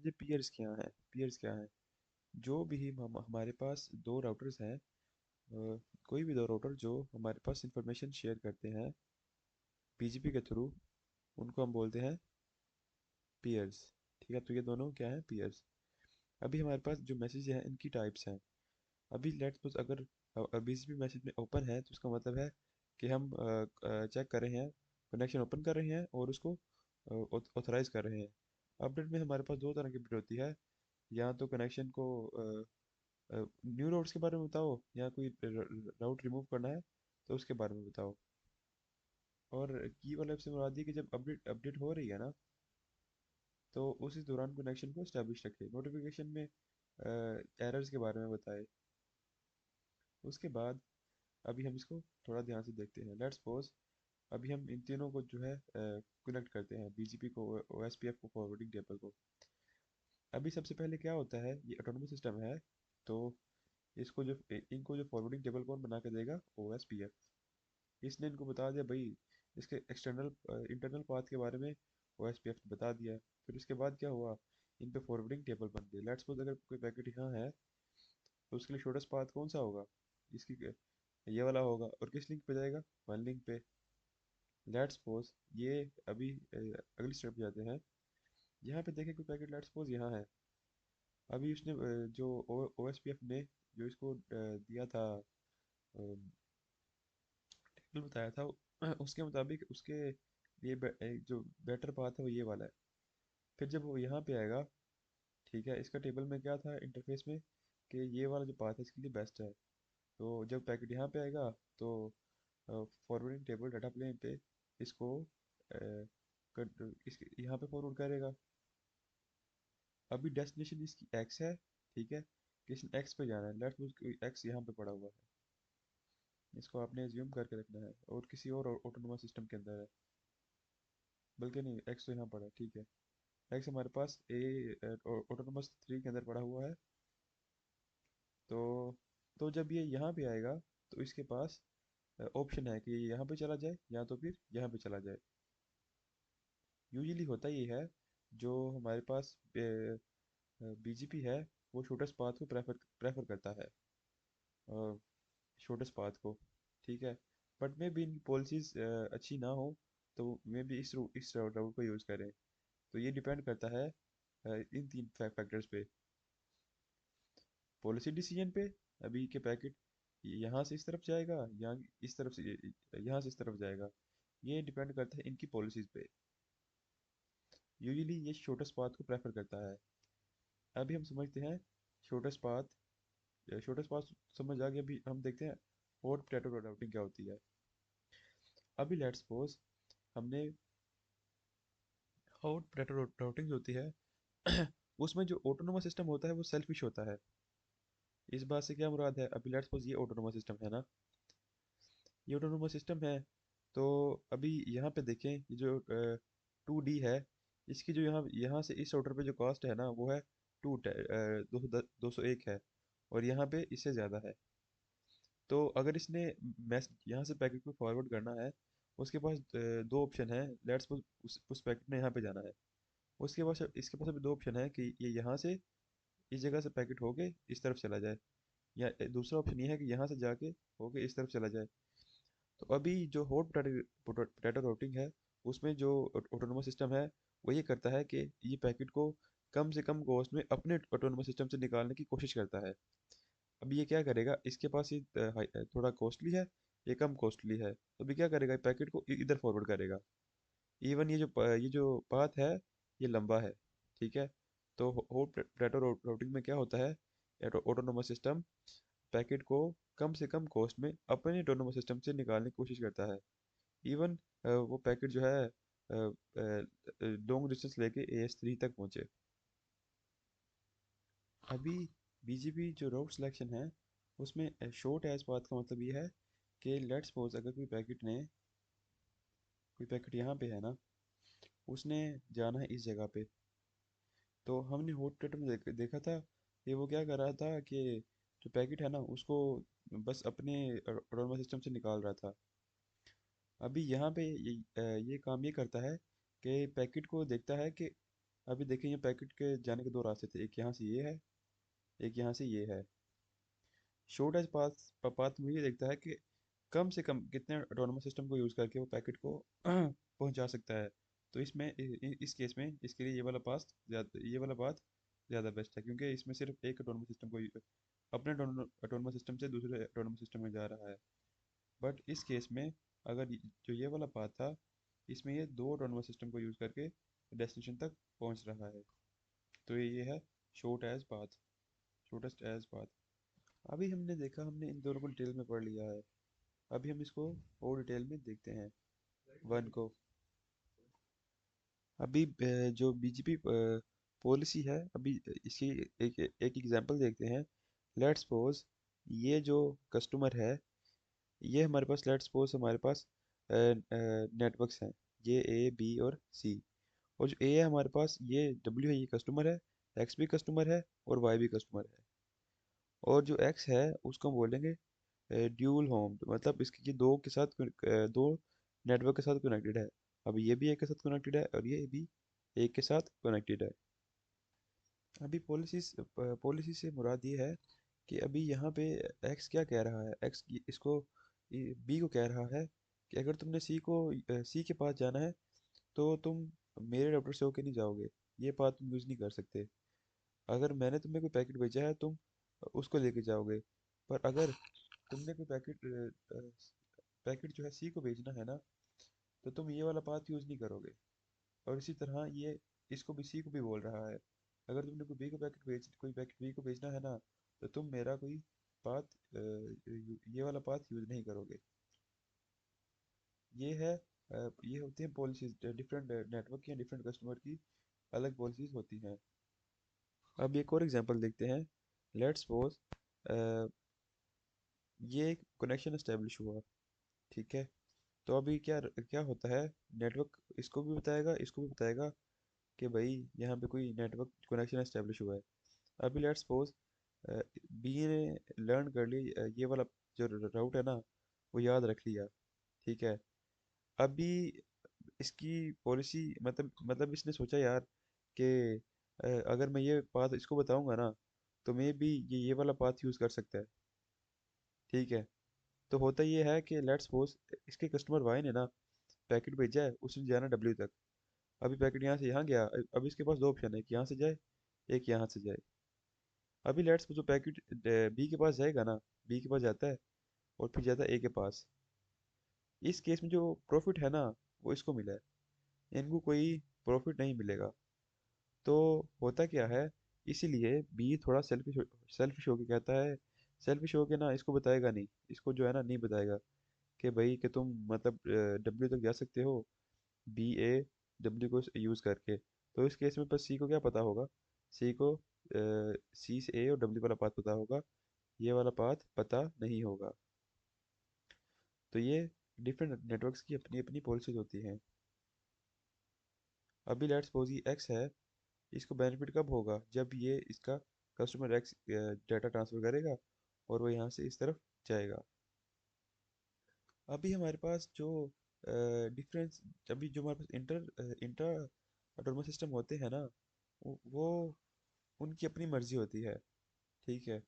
समझे पीयर्स क्या है। पीयर्स क्या है? जो भी हमारे पास दो राउटर्स हैं, कोई भी दो राउटर जो हमारे पास इंफॉर्मेशन शेयर करते हैं बीजीपी के थ्रू, उनको हम बोलते हैं पीयर्स। ठीक है, तो ये दोनों क्या है? पीयर्स। अभी हमारे पास जो मैसेज है इनकी टाइप्स हैं। अभी लेट्स सपोज अगर बीजीपी मैसेज में ओपन है, तो उसका मतलब है कि हम चेक कर रहे हैं, कनेक्शन ओपन कर रहे हैं और उसको ऑथराइज कर रहे हैं। अपडेट में हमारे पास दो तरह की अपडेट होती है। या तो कनेक्शन को न्यू राउट्स के बारे में बताओ, या कोई राउट रिमूव करना है तो उसके बारे में बताओ। और की वाला से मुराद ये कि जब अपडेट अपडेट हो रही है ना, तो उसी दौरान कनेक्शन को इस्टेब्लिश रखे, नोटिफिकेशन में एरर्स के बारे में बताए। उसके बाद अभी हम इसको थोड़ा ध्यान से देखते हैं। लेट्स सपोज अभी हम इन तीनों को जो है कनेक्ट करते हैं, बीजीपी को, ओएसपीएफ को, फॉरवर्डिंग टेबल को। अभी सबसे पहले क्या होता है, ये ऑटोनोमस सिस्टम है, तो इसको जो इनको जो फॉरवर्डिंग टेबल कौन बना के देगा? ओएसपीएफ। इसने इनको बता दिया भाई, इसके एक्सटर्नल इंटरनल पाथ के बारे में ओएसपीएफ बता दिया। फिर उसके बाद क्या हुआ, इन पे फॉरवर्डिंग टेबल बन गई। लेट्स सपोज अगर कोई पैकेट यहाँ है, तो उसके लिए शॉर्टेस्ट पाथ कौन सा होगा? इसकी ये वाला होगा। और किस लिंक पे जाएगा? वन लिंक पे। लेट्स सपोज ये अभी अगली स्टेप पे जाते हैं। यहाँ पे देखें कोई पैकेट लेट्स सपोज यहाँ है। अभी उसने जो ओएसपीएफ ने जो इसको दिया था, टेबल बताया था, उसके मुताबिक उसके लिए जो बेटर पाथ है वो ये वाला है। फिर जब वो यहाँ पे आएगा, ठीक है, इसका टेबल में क्या था इंटरफेस में, कि ये वाला जो पाथ है इसके लिए बेस्ट है। तो जब पैकेट यहाँ पे आएगा, तो फॉरवर्डिंग टेबल डाटा प्लेन पे इसको इसके यहाँ पे फॉरवर्ड करेगा। अभी डेस्टिनेशन इसकी एक्स है, ठीक है, किसी एक्स पे जाना है। लेट्स एक्स यहाँ पे पड़ा हुआ है, इसको आपने एज्यूम करके रखना है, और किसी और ऑटोनोमस सिस्टम के अंदर है। बल्कि नहीं, एक्स तो यहाँ पड़ा है, ठीक है। एक्स हमारे पास ए ऑटोनोमस 3 के अंदर पड़ा हुआ है। तो जब ये यहाँ पे आएगा, तो इसके पास ऑप्शन है कि ये यहाँ पे चला जाए या तो फिर यहाँ पे चला जाए। यूजुअली होता ये है, जो हमारे पास बीजीपी है, वो शॉर्टेस्ट पाथ को प्रेफर प्रेफर करता है, शॉर्टेस्ट पाथ को। ठीक है, बट मे भी इनकी पॉलिसीज अच्छी ना हो, तो मे भी इस राउट को यूज़ करें। तो ये डिपेंड करता है इन तीन फैक्टर्स पे। पॉलिसी डिसीजन पे, अभी के पैकेट यहाँ से इस तरफ जाएगा या इस तरफ से यहाँ से इस तरफ जाएगा, ये डिपेंड करता है इनकी पॉलिसीज पे। यूजुअली ये शॉर्टेस्ट पाथ को प्रेफर करता है। अभी हम समझते हैं शॉर्टेस्ट पाथ। शॉर्टेस्ट पाथ समझ आ गया, अभी हम देखते हैं हॉट पोटैटो राउटिंग क्या होती है। अभी लेट्स सपोज हमने हॉट पोटैटो राउटिंग होती है, उसमें जो ऑटोनोमस सिस्टम होता है वो सेल्फिश होता है। इस बात से क्या मुराद है? अभी लेट्स सपोज ये ऑटोनोमस सिस्टम है ना, ये ऑटोनोमस सिस्टम है। तो अभी यहाँ पे देखें, ये जो 2D है, इसकी जो यहाँ यहाँ से इस ऑर्डर पे जो कॉस्ट है ना, वो है 201 है, और यहाँ पे इससे ज़्यादा है। तो अगर इसने मैस यहाँ से पैकेट को फॉरवर्ड करना है, उसके पास दो ऑप्शन है। लेट्स सपोज उस पैकेट ने यहाँ पे जाना है, उसके पास इसके पास अभी दो ऑप्शन है कि ये यहाँ से इस जगह से पैकेट होके इस तरफ चला जाए, या दूसरा ऑप्शन ये है कि यहाँ से जाके होके इस तरफ चला जाए। तो अभी जो हॉट पोटैटो राउटिंग है, उसमें जो ऑटोनोमस सिस्टम है, वो ये करता है कि ये पैकेट को कम से कम कॉस्ट में अपने ऑटोनोमस सिस्टम से निकालने की कोशिश करता है। अब ये क्या करेगा, इसके पास ये थोड़ा कॉस्टली है, ये कम कॉस्टली है, तो अभी क्या करेगा, पैकेट को इधर फॉरवर्ड करेगा। इवन ये जो पाथ है, ये लंबा है, ठीक है। तो हॉट पोटैटो राउटिंग में क्या होता है, ऑटोनोमस सिस्टम पैकेट को कम से कम कॉस्ट में अपने ऑटोनोमस सिस्टम से निकालने की कोशिश करता है। इवन वो पैकेट जो है लॉन्ग डिस्टेंस लेके AS3 तक पहुंचे। अभी बीजीपी जो राउट सिलेक्शन है, उसमें शॉर्ट एज पाथ का मतलब ये है कि लेट्स सपोज अगर कोई पैकेट यहाँ पे है ना, उसने जाना है इस जगह पे। तो हमने हॉट टेट में देखा था कि वो क्या कर रहा था कि जो पैकेट है ना, उसको बस अपने ऑटोनोमस सिस्टम से निकाल रहा था। अभी यहाँ पे ये काम ये करता है कि पैकेट को देखता है कि अभी देखिए ये पैकेट के जाने के दो रास्ते थे, एक यहाँ से ये है, एक यहाँ से ये है। शॉर्ट एज पाथ पाथ में ये देखता है कि कम से कम कितने ऑटोनोमस सिस्टम को यूज़ करके वो पैकेट को पहुंचा सकता है। तो इसमें इस केस में इसके लिए ये वाला पाथ ज़्यादा बेस्ट है, क्योंकि इसमें सिर्फ एक ऑटोनोमस सिस्टम को अपने ऑटोनोमस सिस्टम से दूसरे ऑटोनोमस सिस्टम में जा रहा है। बट इस केस में अगर जो ये वाला पाथ था, इसमें ये दो ऑटोनोमस सिस्टम को यूज़ करके डेस्टिनेशन तक पहुंच रहा है। तो ये है short edge path, shortest edge path. अभी हमने देखा, हमने इन दोनों को डिटेल में पढ़ लिया है। अभी हम इसको और डिटेल में देखते हैं वन को। अभी जो बीजीपी पॉलिसी है, अभी इसकी एक एक एग्जांपल देखते हैं। लेट्स सपोज ये जो कस्टमर है, ये हमारे पास लेट्स सपोज हमारे पास नेटवर्क्स हैं, ये ए बी और सी। और जो ए है हमारे पास, ये डब्ल्यू है, ये कस्टमर है, एक्स भी कस्टमर है और वाई भी कस्टमर है। और जो एक्स है उसको हम बोलेंगे ड्यूल होम, मतलब इसके ये दो के साथ दो नेटवर्क के साथ कनेक्टेड है। अब ये भी एक के साथ कनेक्टेड है और ये भी एक के साथ कनेक्टेड है। अभी पॉलिसी से मुराद ये है कि अभी यहाँ पे एक्स क्या कह रहा है, एक्स इसको बी को कह रहा है कि अगर तुमने सी के पास जाना है तो तुम मेरे राउटर से होके नहीं जाओगे, ये बात तुम यूज़ नहीं कर सकते। अगर मैंने तुम्हें कोई पैकेट भेजा है, तुम उसको लेके जाओगे। पर अगर तुमने कोई पैकेट जो है सी को भेजना है ना, तो तुम ये वाला पाथ यूज़ नहीं करोगे। और इसी तरह ये इसको भी सी को भी बोल रहा है, अगर तुमने कोई पैकेट बी को भेजना है ना, तो तुम मेरा कोई पाथ ये वाला पाथ यूज़ नहीं करोगे। ये है ये होती हैं पॉलिसीज, डिफरेंट नेटवर्क या डिफरेंट कस्टमर की अलग पॉलिसीज होती हैं। अब एक और एग्जांपल देखते हैं। लेट्स सपोज ये एक कनेक्शन एस्टेब्लिश हुआ, ठीक है। तो अभी क्या क्या होता है, नेटवर्क इसको भी बताएगा कि भाई यहाँ पे कोई नेटवर्क कनेक्शन एस्टेब्लिश हुआ है। अभी लेट्स सपोज बी ने लर्न कर ली, ये वाला जो राउट है ना, वो याद रख लिया, ठीक है। अभी इसकी पॉलिसी मतलब इसने सोचा यार कि अगर मैं ये पाथ इसको बताऊंगा ना, तो मे भी ये वाला पाथ यूज़ कर सकता है, ठीक है। तो होता ये है कि लेट्स सपोज इसके कस्टमर वाई ने ना पैकेट भेजा है, उसने जाना डब्ल्यू तक। अभी पैकेट यहाँ से यहाँ गया, अब इसके पास दो ऑप्शन है कि यहाँ से जाए, एक यहाँ से जाए। अभी लेट्स जो पैकेट बी के पास जाएगा ना, बी के पास जाता है और फिर जाता है ए के पास। इस केस में जो प्रॉफिट है ना, वो इसको मिला है, इनको कोई प्रॉफिट नहीं मिलेगा। तो होता क्या है, इसीलिए बी थोड़ा सेल्फिश होके कहता है, सेल्फिश होके ना इसको बताएगा नहीं, इसको जो है ना नहीं बताएगा कि भाई कि तुम मतलब डब्ल्यू तक जा सकते हो, बी ए डब्ल्यू को यूज़ करके। तो इस केस में बस सी को क्या पता होगा, सी को सी से ए और डब्ल्यू वाला पाथ पता होगा, ये वाला पाथ पता नहीं होगा। तो ये डिफरेंट नेटवर्क्स की अपनी अपनी पॉलिसीज होती हैं। अभी लेट्स सपोज ये एक्स है, इसको बेनिफिट कब होगा, जब ये इसका कस्टमर एक्स डाटा ट्रांसफ़र करेगा और वो यहाँ से इस तरफ जाएगा। अभी हमारे पास जो डिफरेंस अभी जो हमारे पास इंटर ऑटोनमस सिस्टम होते हैं ना, वो उनकी अपनी मर्जी होती है, ठीक है।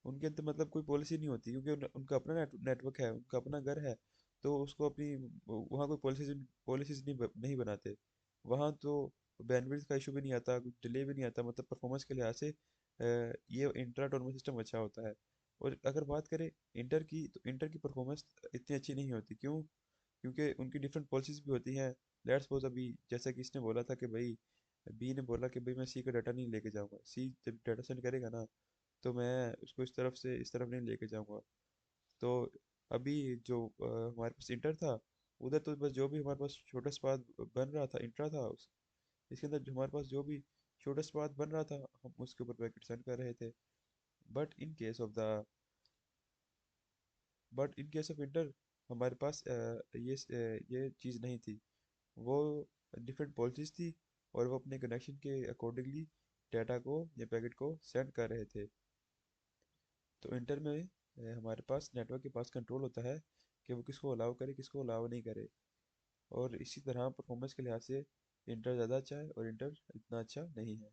उनके अंदर मतलब कोई पॉलिसी नहीं होती, क्योंकि उनका अपना नेटवर्क है, उनका अपना घर है। तो उसको अपनी वहाँ कोई पॉलिसीज नहीं बनाते। वहाँ तो बैंडविड्थ का इशू भी नहीं आता, कुछ डिले भी नहीं आता, मतलब परफॉर्मेंस के लिहाज से ये इंटर ऑटोनमस सिस्टम अच्छा होता है। और अगर बात करें इंटर की, तो इंटर की परफॉर्मेंस इतनी अच्छी नहीं होती, क्यों? क्योंकि उनकी डिफरेंट पॉलिसीज भी होती हैं। लेट्स सपोज अभी जैसा कि इसने बोला था कि भाई, बी ने बोला कि भाई मैं सी का डाटा नहीं लेके जाऊंगा, सी जब डाटा सेंड करेगा ना, तो मैं उसको इस तरफ से इस तरफ नहीं लेके जाऊंगा। तो अभी जो हमारे पास इंटर था, उधर तो बस जो भी हमारे पास छोटा स्पाथ बन रहा था, इंट्रा था इसके अंदर जो हमारे पास जो भी छोटा स्पाथ बन रहा था, हम उसके ऊपर पैकेट सेंड कर रहे थे। But in case of the but in case of inter हमारे पास ये चीज़ नहीं थी। वो डिफरेंट पॉलिसीज थी, और वो अपने कनेक्शन के अकॉर्डिंगली डाटा को या पैकेट को सेंड कर रहे थे। तो इंटर में हमारे पास नेटवर्क के पास कंट्रोल होता है कि वो किसको अलाउ करे, किसको अलाउ नहीं करे। और इसी तरह परफॉर्मेंस के लिहाज से इंटर ज़्यादा अच्छा है और इंटर इतना अच्छा नहीं है।